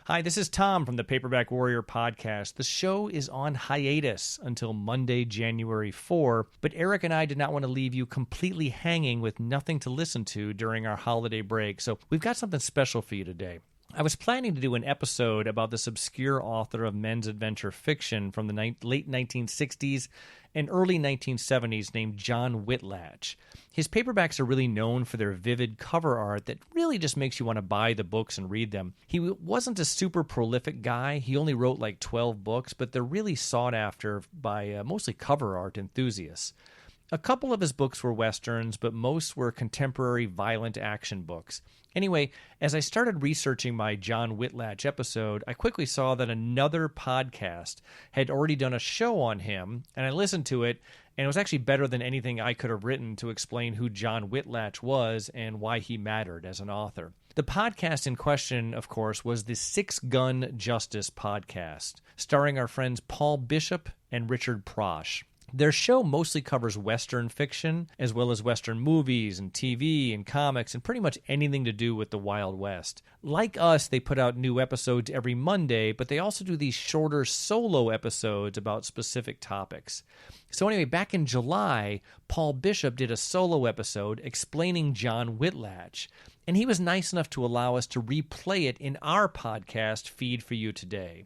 Hi, this is Tom from the Paperback Warrior podcast. The show is on hiatus until Monday, January 4, but Eric and I did not want to leave you completely hanging with nothing to listen to during our holiday break, so we've got something special for you today. I was planning to do an episode about this obscure author of men's adventure fiction from the late 1960s and early 1970s named John Whitlatch. His paperbacks are really known for their vivid cover art that really just makes you want to buy the books and read them. He wasn't a super prolific guy. He only wrote like 12 books, but they're really sought after by mostly cover art enthusiasts. A couple of his books were westerns, but most were contemporary violent action books. Anyway, as I started researching my John Whitlatch episode, I quickly saw that another podcast had already done a show on him, and I listened to it, and it was actually better than anything I could have written to explain who John Whitlatch was and why he mattered as an author. The podcast in question, of course, was the Six Gun Justice podcast, starring our friends Paul Bishop and Richard Prosch. Their show mostly covers Western fiction, as well as Western movies and TV and comics and pretty much anything to do with the Wild West. Like us, they put out new episodes every Monday, but they also do these shorter solo episodes about specific topics. So anyway, back in July, Paul Bishop did a solo episode explaining John Whitlatch, and he was nice enough to allow us to replay it in our podcast feed for you today.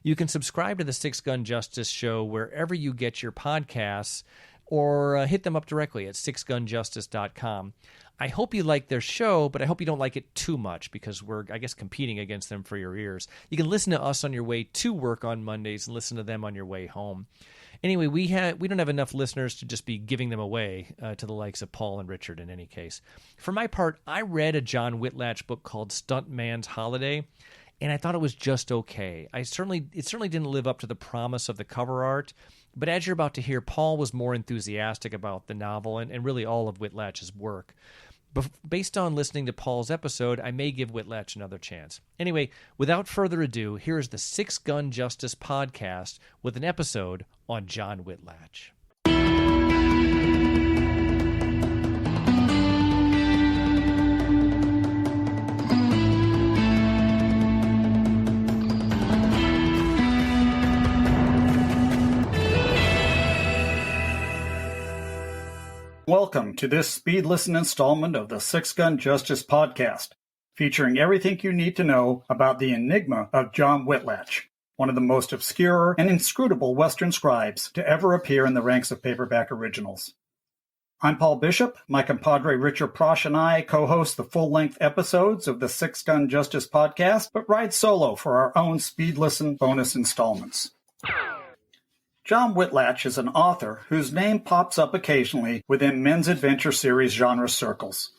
You can subscribe to the Six Gun Justice show wherever you get your podcasts, or hit them up directly at sixgunjustice.com. I hope you like their show, but I hope you don't like it too much because we're, I guess, competing against them for your ears. You can listen to us on your way to work on Mondays and listen to them on your way home. Anyway, we don't have enough listeners to just be giving them away to the likes of Paul and Richard in any case. For my part, I read a John Whitlatch book called Stuntman's Holiday, and I thought it was just okay. It certainly didn't live up to the promise of the cover art, but as you're about to hear, Paul was more enthusiastic about the novel and really all of Whitlatch's work. Based on listening to Paul's episode, I may give Whitlatch another chance. Anyway, without further ado, here is the Six Gun Justice podcast with an episode on John Whitlatch. Welcome to this Speed Listen installment of the Six Gun Justice podcast, featuring everything you need to know about the enigma of John Whitlatch, one of the most obscure and inscrutable Western scribes to ever appear in the ranks of paperback originals. I'm Paul Bishop. My compadre Richard Prosch and I co-host the full-length episodes of the Six Gun Justice podcast, but ride solo for our own Speed Listen bonus installments. John Whitlatch is an author whose name pops up occasionally within men's adventure series genre circles.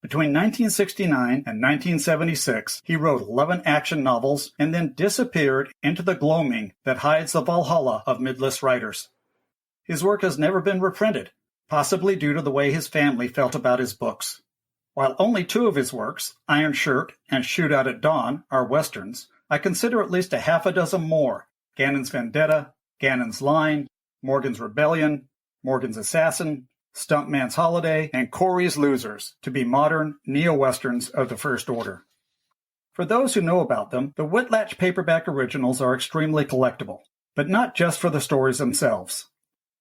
Between 1969 and 1976, he wrote 11 action novels and then disappeared into the gloaming that hides the Valhalla of midlist writers. His work has never been reprinted, possibly due to the way his family felt about his books. While only two of his works, Iron Shirt and Shootout at Dawn, are westerns, I consider at least a half a dozen more: Gannon's Vendetta, Gannon's Line, Morgan's Rebellion, Morgan's Assassin, Stumpman's Holiday, and Corey's Losers to be modern neo-westerns of the First Order. For those who know about them, the Whitlatch paperback originals are extremely collectible, but not just for the stories themselves.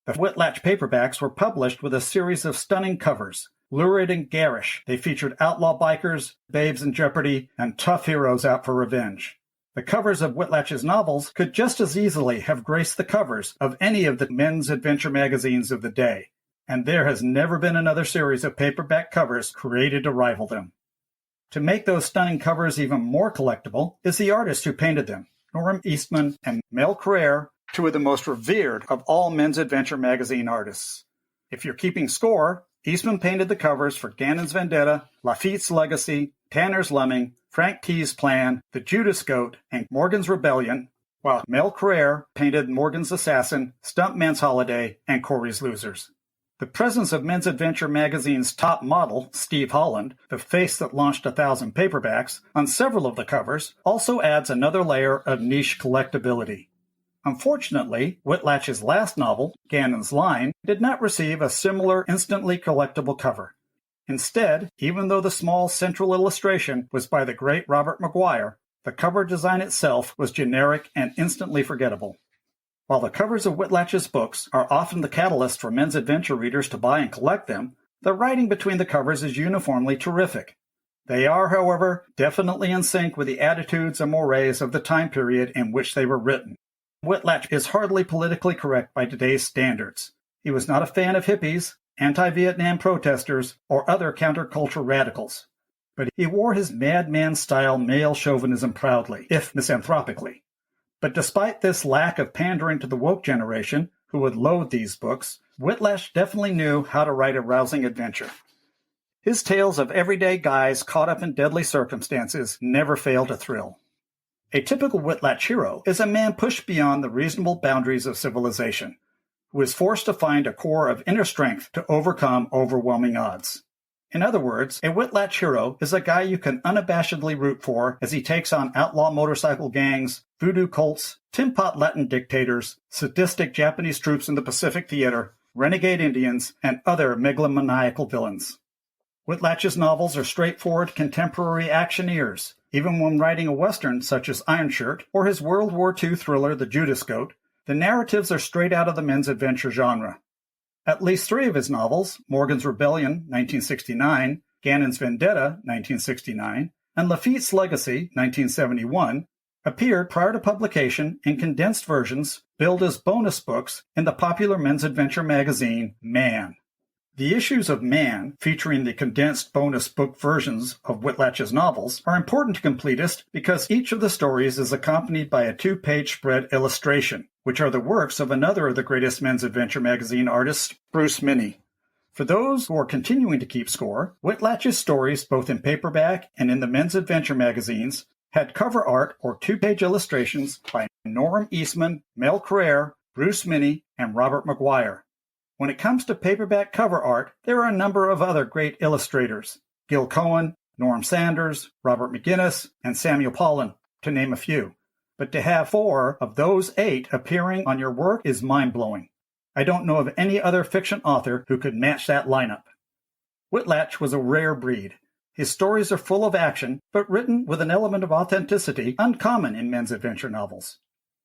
The Whitlatch paperbacks were published with a series of stunning covers. Lurid and garish, they featured outlaw bikers, babes in jeopardy, and tough heroes out for revenge. The covers of Whitlatch's novels could just as easily have graced the covers of any of the men's adventure magazines of the day, and there has never been another series of paperback covers created to rival them. To make those stunning covers even more collectible is the artist who painted them, Norm Eastman and Mel Carrere, two of the most revered of all men's adventure magazine artists. If you're keeping score, Eastman painted the covers for Gannon's Vendetta, Lafitte's Legacy, Tanner's Lemming, Frank Key's Plan, The Judas Goat, and Morgan's Rebellion, while Mel Carrere painted Morgan's Assassin, Stumpman's Holiday, and Corey's Losers. The presence of Men's Adventure magazine's top model, Steve Holland, the face that launched 1,000 paperbacks, on several of the covers also adds another layer of niche collectability. Unfortunately, Whitlatch's last novel, Gannon's Line, did not receive a similar instantly collectible cover. Instead, even though the small central illustration was by the great Robert Maguire, The cover design itself was generic and instantly forgettable. While the covers of Whitlatch's books are often the catalyst for men's adventure readers to buy and collect them, the writing between the covers is uniformly terrific. They are, however, definitely in sync with the attitudes and mores of the time period in which they were written. Whitlatch is hardly politically correct by today's standards. He was not a fan of hippies, anti-Vietnam protesters, or other counterculture radicals. But he wore his madman-style male chauvinism proudly, if misanthropically. But despite this lack of pandering to the woke generation, who would loathe these books, Whitlatch definitely knew how to write a rousing adventure. His tales of everyday guys caught up in deadly circumstances never fail to thrill. A typical Whitlatch hero is a man pushed beyond the reasonable boundaries of civilization, who is forced to find a core of inner strength to overcome overwhelming odds. In other words, a Whitlatch hero is a guy you can unabashedly root for as he takes on outlaw motorcycle gangs, voodoo cults, tin pot Latin dictators, sadistic Japanese troops in the Pacific Theater, renegade Indians, and other megalomaniacal villains. Whitlatch's novels are straightforward contemporary actioneers. Even when writing a Western such as Iron Shirt or his World War II thriller The Judas Goat, the narratives are straight out of the men's adventure genre. At least 3 of his novels, Morgan's Rebellion, 1969, Gannon's Vendetta, 1969, and Lafitte's Legacy, 1971, appeared prior to publication in condensed versions billed as bonus books in the popular men's adventure magazine, Man. The issues of Man, featuring the condensed bonus book versions of Whitlatch's novels, are important to completists because each of the stories is accompanied by a 2-page spread illustration, which are the works of another of the greatest men's adventure magazine artists, Bruce Minnie. For those who are continuing to keep score, Whitlatch's stories, both in paperback and in the men's adventure magazines, had cover art or 2-page illustrations by Norm Eastman, Mel Carrere, Bruce Minnie, and Robert McGuire. When it comes to paperback cover art, there are a number of other great illustrators: Gil Cohen, Norm Sanders, Robert McGinnis, and Samuel Pollan, to name a few. But to have 4 of those 8 appearing on your work is mind-blowing. I don't know of any other fiction author who could match that lineup. Whitlatch was a rare breed. His stories are full of action, but written with an element of authenticity uncommon in men's adventure novels.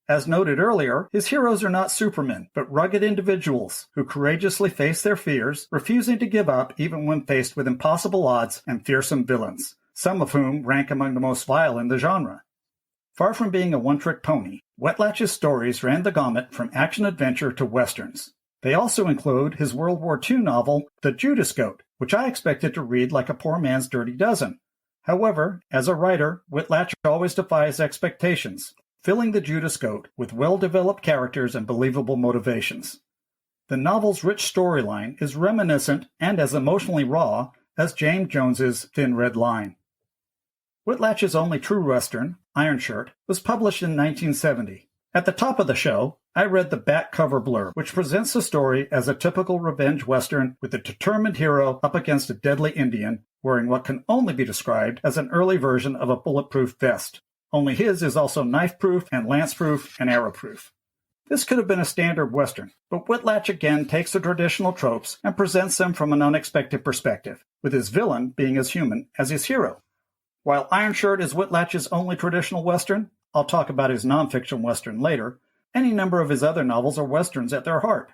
As noted earlier, his heroes are not supermen, but rugged individuals who courageously face their fears, refusing to give up even when faced with impossible odds and fearsome villains, some of whom rank among the most vile in the genre. Far from being a one-trick pony, Whitlatch's stories ran the gamut from action-adventure to westerns. They also include his World War II novel, The Judas Goat, which I expected to read like a poor man's Dirty Dozen. However, as a writer, Whitlatch always defies expectations, filling The Judas Goat with well-developed characters and believable motivations. The novel's rich storyline is reminiscent and as emotionally raw as James Jones's Thin Red Line. Whitlatch's only true Western, Iron Shirt, was published in 1970. At the top of the show, I read the back cover blurb, which presents the story as a typical revenge Western with a determined hero up against a deadly Indian, wearing what can only be described as an early version of a bulletproof vest. Only his is also knife-proof and lance-proof and arrow-proof. This could have been a standard Western, but Whitlatch again takes the traditional tropes and presents them from an unexpected perspective, with his villain being as human as his hero. While Iron Shirt is Whitlatch's only traditional Western, I'll talk about his nonfiction Western later, any number of his other novels are Westerns at their heart.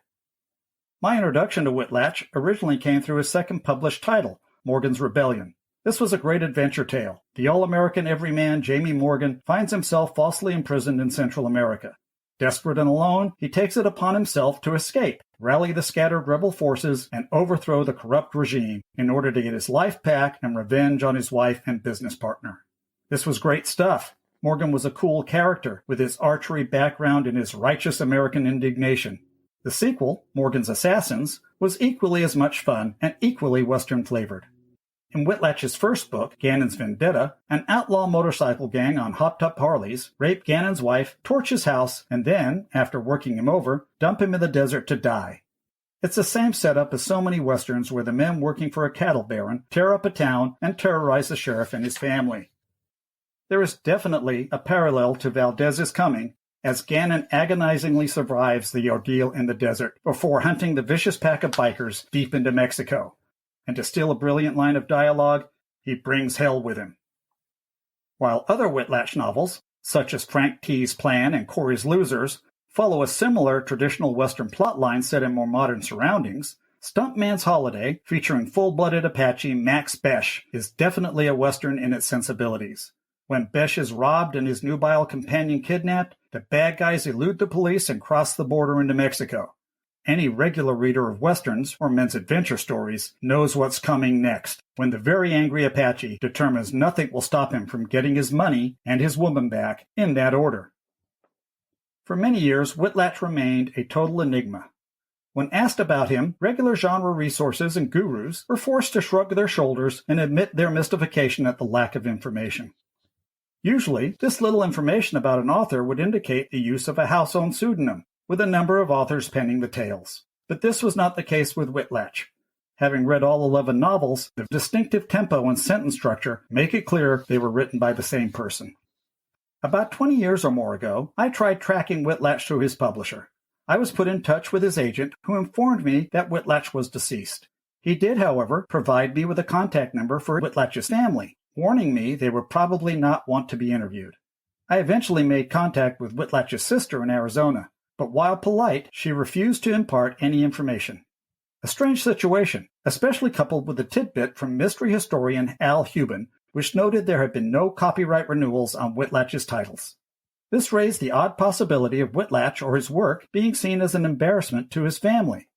My introduction to Whitlatch originally came through his second published title, Morgan's Rebellion. This was a great adventure tale. The all-American everyman Jamie Morgan finds himself falsely imprisoned in Central America. Desperate and alone, he takes it upon himself to escape, rally the scattered rebel forces, and overthrow the corrupt regime in order to get his life back and revenge on his wife and business partner. This was great stuff. Morgan was a cool character, with his archery background and his righteous American indignation. The sequel, Morgan's Assassins, was equally as much fun and equally Western-flavored. In Whitlatch's first book, Gannon's Vendetta, an outlaw motorcycle gang on hopped-up Harleys rape Gannon's wife, torch his house, and then, after working him over, dump him in the desert to die. It's the same setup as so many Westerns where the men working for a cattle baron tear up a town and terrorize the sheriff and his family. There is definitely a parallel to Valdez's Coming, as Gannon agonizingly survives the ordeal in the desert before hunting the vicious pack of bikers deep into Mexico. And to steal a brilliant line of dialogue, he brings hell with him. While other Whitlatch novels, such as Frank T's Plan and Corey's Losers, follow a similar traditional Western plotline set in more modern surroundings, Stump Man's Holiday, featuring full-blooded Apache Max Besh, is definitely a Western in its sensibilities. When Besh is robbed and his nubile companion kidnapped, the bad guys elude the police and cross the border into Mexico. Any regular reader of Westerns or men's adventure stories knows what's coming next, when the very angry Apache determines nothing will stop him from getting his money and his woman back in that order. For many years, Whitlatch remained a total enigma. When asked about him, regular genre resources and gurus were forced to shrug their shoulders and admit their mystification at the lack of information. Usually, this little information about an author would indicate the use of a house-owned pseudonym, with a number of authors penning the tales. But this was not the case with Whitlatch. Having read all 11 novels, the distinctive tempo and sentence structure make it clear they were written by the same person. About 20 years or more ago, I tried tracking Whitlatch through his publisher. I was put in touch with his agent, who informed me that Whitlatch was deceased. He did, however, provide me with a contact number for Whitlatch's family, warning me they would probably not want to be interviewed. I eventually made contact with Whitlatch's sister in Arizona, but while polite, she refused to impart any information. A strange situation, especially coupled with a tidbit from mystery historian Al Hubin, which noted there had been no copyright renewals on Whitlatch's titles. This raised the odd possibility of Whitlatch or his work being seen as an embarrassment to his family.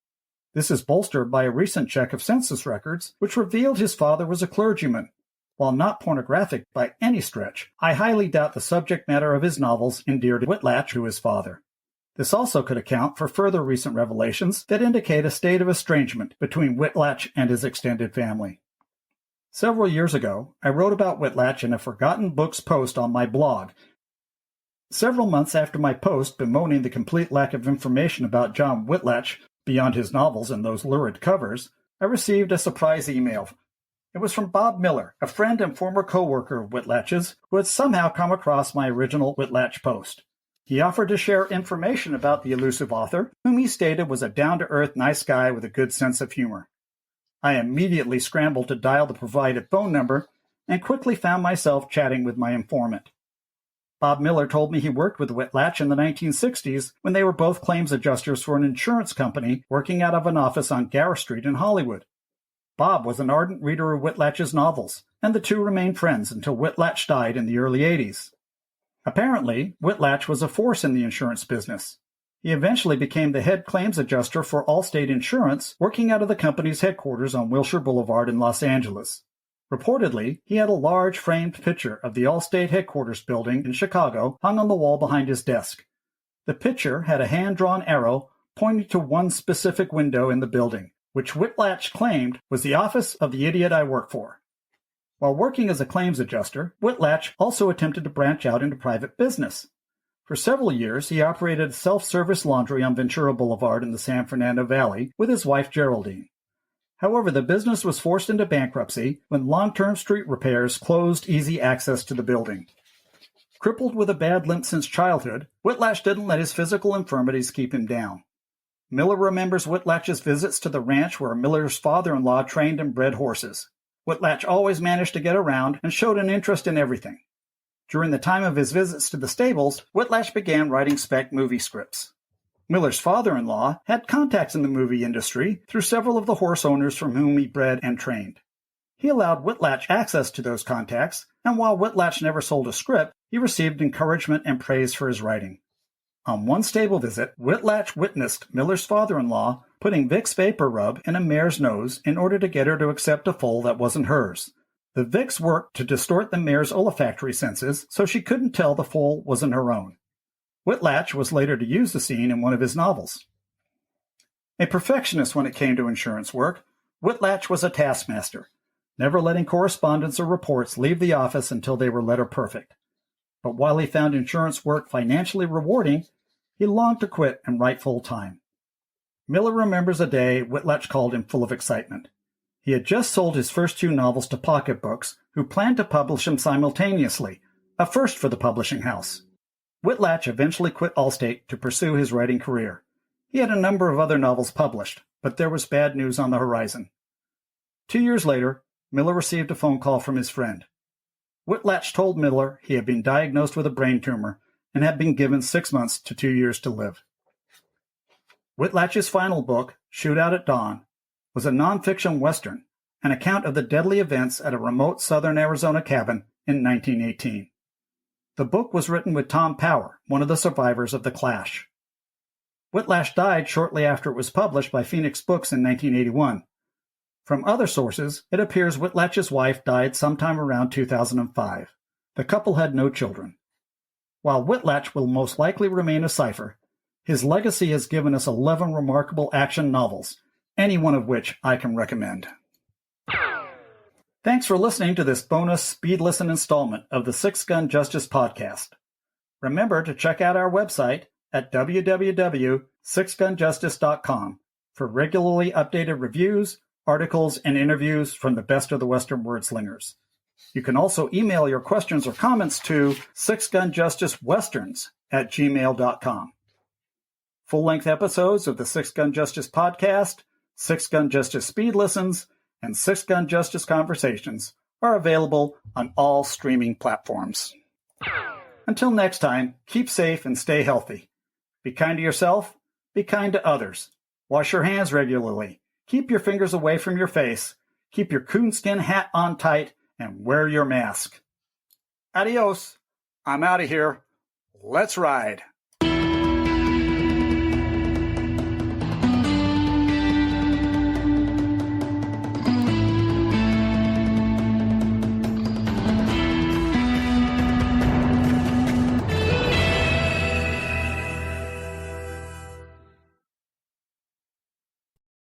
This is bolstered by a recent check of census records, which revealed his father was a clergyman. While not pornographic by any stretch, I highly doubt the subject matter of his novels endeared Whitlatch to his father. This also could account for further recent revelations that indicate a state of estrangement between Whitlatch and his extended family. Several years ago, I wrote about Whitlatch in a Forgotten Books post on my blog. Several months after my post bemoaning the complete lack of information about John Whitlatch beyond his novels and those lurid covers, I received a surprise email. It was from Bob Miller, a friend and former co-worker of Whitlatch's, who had somehow come across my original Whitlatch post. He offered to share information about the elusive author, whom he stated was a down-to-earth nice guy with a good sense of humor. I immediately scrambled to dial the provided phone number and quickly found myself chatting with my informant. Bob Miller told me he worked with Whitlatch in the 1960s when they were both claims adjusters for an insurance company working out of an office on Gower Street in Hollywood. Bob was an ardent reader of Whitlatch's novels, and the two remained friends until Whitlatch died in the early 80s. Apparently, Whitlatch was a force in the insurance business. He eventually became the head claims adjuster for Allstate Insurance, working out of the company's headquarters on Wilshire Boulevard in Los Angeles. Reportedly, he had a large framed picture of the Allstate headquarters building in Chicago hung on the wall behind his desk. The picture had a hand-drawn arrow pointing to one specific window in the building, which Whitlatch claimed was the office of the idiot I work for. While working as a claims adjuster, Whitlatch also attempted to branch out into private business. For several years, he operated a self-service laundry on Ventura Boulevard in the San Fernando Valley with his wife Geraldine. However, the business was forced into bankruptcy when long-term street repairs closed easy access to the building. Crippled with a bad limp since childhood, Whitlatch didn't let his physical infirmities keep him down. Miller remembers Whitlatch's visits to the ranch where Miller's father-in-law trained and bred horses. Whitlatch always managed to get around and showed an interest in everything. During the time of his visits to the stables, Whitlatch began writing spec movie scripts. Miller's father-in-law had contacts in the movie industry through several of the horse owners from whom he bred and trained. He allowed Whitlatch access to those contacts, and while Whitlatch never sold a script, he received encouragement and praise for his writing. On one stable visit, Whitlatch witnessed Miller's father-in-law putting Vicks vapor rub in a mare's nose in order to get her to accept a foal that wasn't hers. The Vicks worked to distort the mare's olfactory senses so she couldn't tell the foal wasn't her own. Whitlatch was later to use the scene in one of his novels. A perfectionist when it came to insurance work, Whitlatch was a taskmaster, never letting correspondence or reports leave the office until they were letter perfect. But while he found insurance work financially rewarding, he longed to quit and write full-time. Miller remembers a day Whitlatch called him full of excitement. He had just sold his first 2 novels to Pocket Books, who planned to publish them simultaneously, a first for the publishing house. Whitlatch eventually quit Allstate to pursue his writing career. He had a number of other novels published, but there was bad news on the horizon. 2 years later, Miller received a phone call from his friend. Whitlatch told Miller he had been diagnosed with a brain tumor and had been given 6 months to 2 years to live. Whitlatch's final book, Shootout at Dawn, was a nonfiction Western, an account of the deadly events at a remote southern Arizona cabin in 1918. The book was written with Tom Power, one of the survivors of the clash. Whitlatch died shortly after it was published by Phoenix Books in 1981. From other sources, it appears Whitlatch's wife died sometime around 2005. The couple had no children. While Whitlatch will most likely remain a cipher, his legacy has given us 11 remarkable action novels, any one of which I can recommend. Thanks for listening to this bonus Speed Listen installment of the Six Gun Justice podcast. Remember to check out our website at www.sixgunjustice.com for regularly updated reviews, articles, and interviews from the best of the Western wordslingers. You can also email your questions or comments to sixgunjusticewesterns@gmail.com. Full-length episodes of the Six Gun Justice podcast, Six Gun Justice Speed Listens, and Six Gun Justice Conversations are available on all streaming platforms. Until next time, keep safe and stay healthy. Be kind to yourself, be kind to others. Wash your hands regularly. Keep your fingers away from your face. Keep your coonskin hat on tight and wear your mask. Adios. I'm out of here. Let's ride.